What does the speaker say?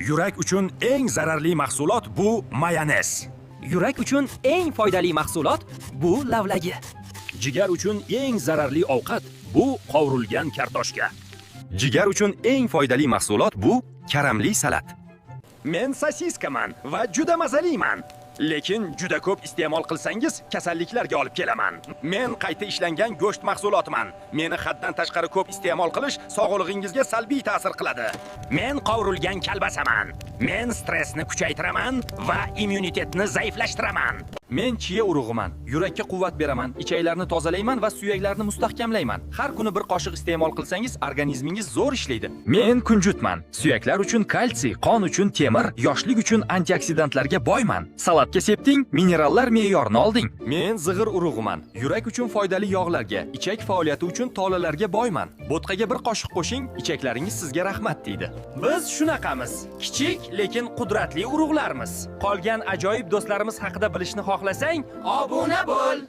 Yurak uchun eng zararli mahsulot bu mayonez. Yurak uchun eng foydali mahsulot bu lavlagi. Jigar uchun eng zararli ovqat bu qovurilgan kartoshka. Jigar uchun eng foydali mahsulot bu karamli salat. Men sosiskaman va juda mazaliman. Lekin juda ko'p iste'mol qilsangiz kasalliklarga olib kelaman. Men qayta ishlangan go'sht mahsulotiman. Meni haddan tashqari ko'p iste'mol qilish sog'lig'ingizga salbiy ta'sir qiladi. Men qovurilgan kalbasaman. Men stressni kuchaytiraman va immunitetni zaiflashtiraman. Men chiya urug'iman. Yurakka quvvat beraman, ichaklarni tozalayman va suyaklarni mustahkamlayman. Har kuni bir qoshiq iste'mol qilsangiz organizmingiz zo'r ishlaydi. Men kunjutman. Suyaklar uchun kalsiy, qon uchun temir, yoshlik uchun antioksidantlarga boyman. Salatga sepding, minerallar me'yorini olding. Men zig'ir urug'iman. Yurak uchun foydali yog'larga, ichak faoliyati uchun tolalarga boyman. Bo'tqaga bir qoshiq qo'shing, ichaklaringiz sizga rahmat deydi. Biz shunaqamiz. Kichik, lekin qudratli urug'larmiz. Qolgan ajoyib do'stlarimiz haqida bilishni xohlasang, obuna bo'l.